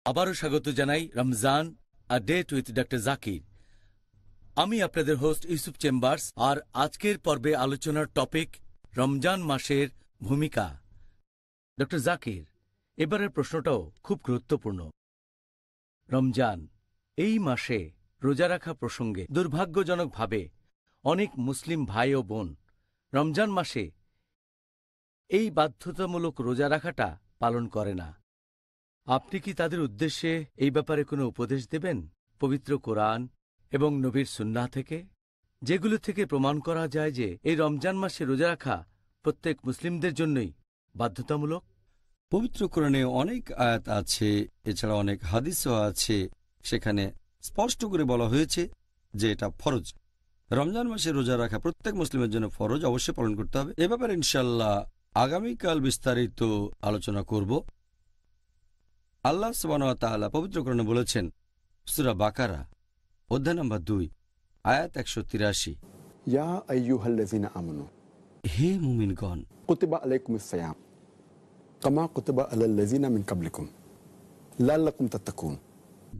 আবারও স্বাগত জানাই Ramzan a date with doctor Zakir. আমি আপনাদের হোস্ট ইউসুফ চেম্বার্স, আর আজকের পর্বে আলোচনার টপিক রমজান মাসের ভূমিকা। ডক্টর জাকির, এবারের প্রশ্নটাও খুব গুরুত্বপূর্ণ। রমজান এই মাসে রোজা রাখা প্রসঙ্গে দুর্ভাগ্যজনকভাবে অনেক মুসলিম ভাই ও বোন রমজান মাসে এই বাধ্যতামূলক রোজা রাখাটা পালন করে না। আপনি কি তাদের উদ্দেশ্যে এই ব্যাপারে কোনো উপদেশ দেবেন পবিত্র কোরআন এবং নবীর সুন্নাহ থেকে, যেগুলো থেকে প্রমাণ করা যায় যে এই রমজান মাসে রোজা রাখা প্রত্যেক মুসলিমদের জন্যই বাধ্যতামূলক? পবিত্র কোরআনে অনেক আয়াত আছে, এছাড়া অনেক হাদিসও আছে, সেখানে স্পষ্ট করে বলা হয়েছে যে এটা ফরজ। রমজান মাসে রোজা রাখা প্রত্যেক মুসলিমের জন্য ফরজ, অবশ্যই পালন করতে হবে। এ ব্যাপারে ইনশাল্লাহ আগামীকাল বিস্তারিত আলোচনা করব। আল্লাহ সুবহানাহু ওয়া তাআলা পবিত্র কোরআনে বলেছেন, সূরা বাকারা অধ্যায় নম্বর 2 আয়াত 183, ইয়া আইয়ুহাল্লাযিনা আমানু, হে মুমিনগণ, কুতিবা আলাইকুমুস সিয়াম কামা কুতিবা আলাল্লাযিনা মিন ক্বাবলিকুম লাআল্লাকুম তাত্তাকুন।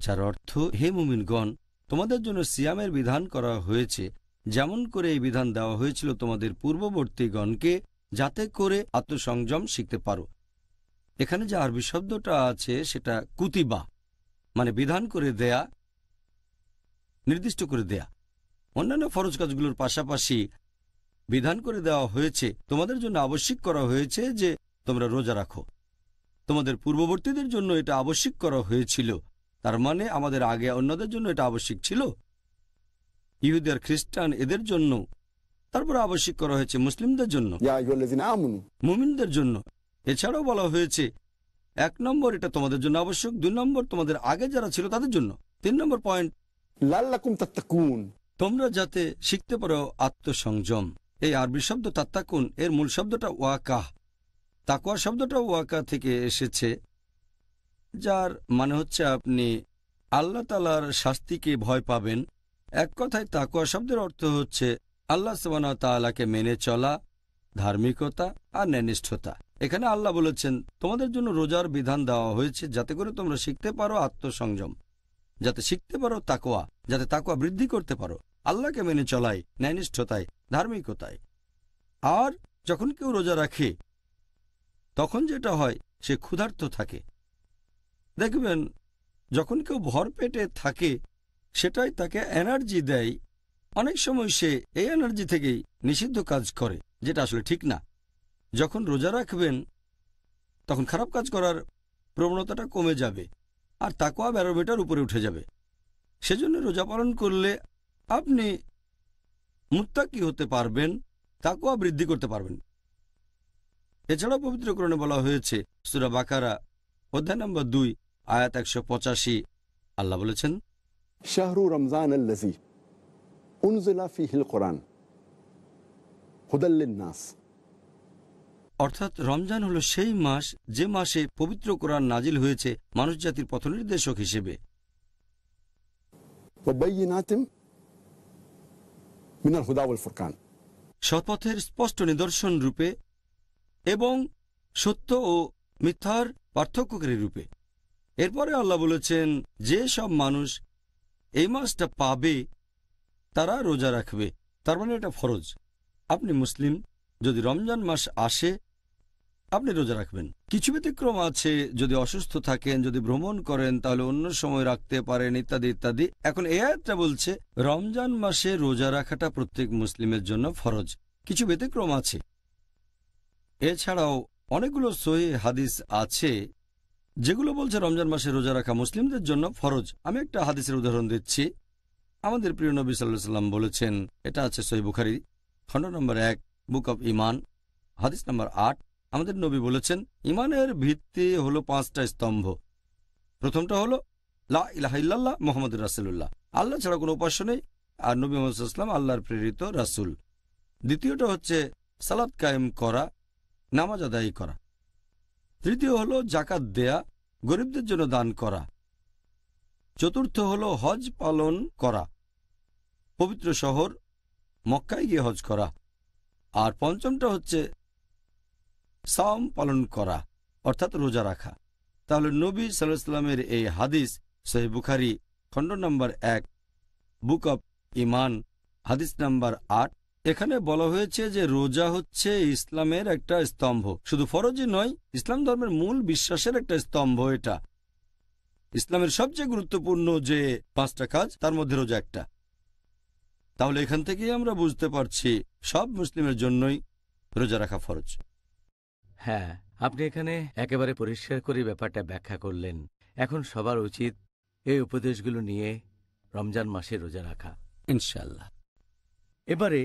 যার অর্থ, হে মুমিনগণ, তোমাদের জন্য সিয়ামের বিধান করা হয়েছে যেমন করে এই বিধান দেওয়া হয়েছিল তোমাদের পূর্ববর্তীগণকে, যাতে করে আত্মসংযম শিখতে পারো। এখানে যে আরবি শব্দটা আছে সেটা কুতিবা, মানে বিধান করে দেয়া, নির্দিষ্ট করে দেয়া। অন্যান্য ফরজ কাজগুলোর পাশাপাশি বিধান করে দেওয়া হয়েছে, তোমাদের জন্য আবশ্যিক করা হয়েছে যে তোমরা রোজা রাখো। তোমাদের পূর্ববর্তীদের জন্য এটা আবশ্যিক করা হয়েছিল, তার মানে আমাদের আগে অন্যদের জন্য এটা আবশ্যিক ছিল, ইহুদি আর খ্রিস্টান এদের জন্য। তারপরে আবশ্যিক করা হয়েছে মুসলিমদের জন্য, ইয়া আইয়ুহাল্লাযিনা আমানু, মুমিনদের জন্য। এছাড়াও বলা হয়েছে 1 নম্বর এটা তোমাদের জন্য আবশ্যক, 2 নম্বর তোমাদের আগে যারা ছিল তাদের জন্য, 3 নম্বর পয়েন্ট লাআল্লাকুম তাত্তাকুন, তোমরা যাতে শিখতে পারো আত্মসংযম। এই আরবি শব্দ তাত্তাকুন এর মূল শব্দটা ওয়াকাহ। তাকওয়া শব্দটা ওয়াকা থেকে এসেছে, যার মানে হচ্ছে আপনি আল্লাহ তাআলার শাস্তিকে ভয় পাবেন। এক কথায় তাকওয়া শব্দের অর্থ হচ্ছে আল্লাহ সুবহানাহু ওয়া তাআলাকে মেনে চলা, ধার্মিকতা আর ন্যায়নিষ্ঠতা। এখানে আল্লাহ বলেছেন তোমাদের জন্য রোজার বিধান দেওয়া হয়েছে যাতে করে তোমরা শিখতে পারো আত্মসংযম, যাতে শিখতে পারো তাকওয়া, যাতে তাকওয়া বৃদ্ধি করতে পারো আল্লাহকে মেনে চলায়, ন্যায়নিষ্ঠতায়, ধার্মিকতায়। আর যখন কেউ রোজা রাখে তখন যেটা হয়, সে ক্ষুধার্ত থাকে। দেখবেন যখন কেউ ভর পেটে থাকে সেটাই তাকে এনার্জি দেয়। অনেক সময় সে এই এনার্জি থেকেই নিষিদ্ধ কাজ করে, যেটা আসলে ঠিক না। যখন রোজা রাখবেন তখন খারাপ কাজ করার প্রবণতাটা কমে যাবে আর তাকওয়া ব্যারোমিটার উপরে উঠে যাবে। সেজন্য রোজা পালন করলে আপনি মুত্তাকি হতে পারবেন, তাকওয়া বৃদ্ধি করতে পারবেন। এছাড়াও পবিত্র কোরআনে বলা হয়েছে, সূরা বাকারা অধ্যায় নম্বর 2 আয়াত 185, আল্লাহ বলেছেন, শাহরু রমজানাল্লাযী উনজিলা ফীহিল কুরআন হুদাল লিন-নাস, অর্থাৎ রমজান হলো সেই মাস যে মাসে পবিত্র কোরআন নাজিল হয়েছে মানুষ জাতির পথনির্দেশক হিসেবে, ওয়া বায়িনাতিন মিনাল হুদা ওয়াল ফুরকান, সৎপথের স্পষ্ট নিদর্শন রূপে এবং সত্য ও মিথ্যার পার্থক্যকারী রূপে। এরপরে আল্লাহ বলেছেন, যে সব মানুষ এই মাসটা পাবে তারা রোজা রাখবে। তার মানে এটা ফরজ। আপনি মুসলিম, যদি রমজান মাস আসে আপনি রোজা রাখবেন। কিছু ব্যতিক্রম আছে, যদি অসুস্থ থাকেন, যদি ভ্রমণ করেন তাহলে অন্য সময় রাখতে পারেন, ইত্যাদি ইত্যাদি। এখন এই আয়াতটা বলছে রমজান মাসে রোজা রাখাটা প্রত্যেক মুসলিমের জন্য ফরজ। কিছু ব্যতিক্রম আছে। এছাড়াও অনেকগুলো সহিহ হাদিস আছে যেগুলো বলছে রমজান মাসে রোজা রাখা মুসলিমদের জন্য ফরজ। আমি একটা হাদিসের উদাহরণ দিচ্ছি। আমাদের প্রিয় নবী সাল্লাল্লাহু আলাইহি ওয়াসাল্লাম বলেছেন, এটা আছে সহিহ বুখারী খণ্ড নম্বর 1 বুক অব ঈমান হাদিস নম্বর 8। আমাদের নবী বলেছেন, ঈমানের ভিত্তি হলো 5টা স্তম্ভ। প্রথমটা হলো লা ইলাহা ইল্লাল্লাহ মুহাম্মাদুর রাসূলুল্লাহ, আল্লাহ ছাড়া কোনো উপাস্য নেই আর নবী মুহাম্মদ সাল্লাল্লাহু আলাইহি ওয়াসাল্লাম আল্লাহর প্রেরিত রাসূল। দ্বিতীয়টা হচ্ছে সালাত কায়েম করা, নামাজ আদায় করা। তৃতীয় হলো যাকাত দেয়া, গরিবদের জন্য দান করা। চতুর্থ হলো হজ পালন করা, পবিত্র শহর মক্কায় গিয়ে হজ করা। আর পঞ্চমটা হচ্ছে সাওম পালন করা, অর্থাৎ রোজা রাখা। তাহলে নবী সাল্লাল্লাহু আলাইহি ওয়াসাল্লামের এই হাদিস সহিহ বুখারী খণ্ড নম্বর 1 বুক অব ইমান হাদিস নাম্বার 8, এখানে বলা হয়েছে যে রোজা হচ্ছে ইসলামের একটা স্তম্ভ। শুধু ফরজই নয়, ইসলাম ধর্মের মূল বিশ্বাসের একটা স্তম্ভ। এটা ইসলামের সবচেয়ে গুরুত্বপূর্ণ যে 5টা কাজ, তার মধ্যে রোজা একটা। তাহলে এখান থেকেই আমরা বুঝতে পারছি সব মুসলিমের জন্যই রোজা রাখা ফরজ। হ্যাঁ, আপনি এখানে একেবারে পরিষ্কার করে ব্যাপারটা ব্যাখ্যা করলেন। এখন সবার উচিত এই উপদেশগুলো নিয়ে রমজান মাসে রোজা রাখা। ইনশাআল্লাহ। এবারে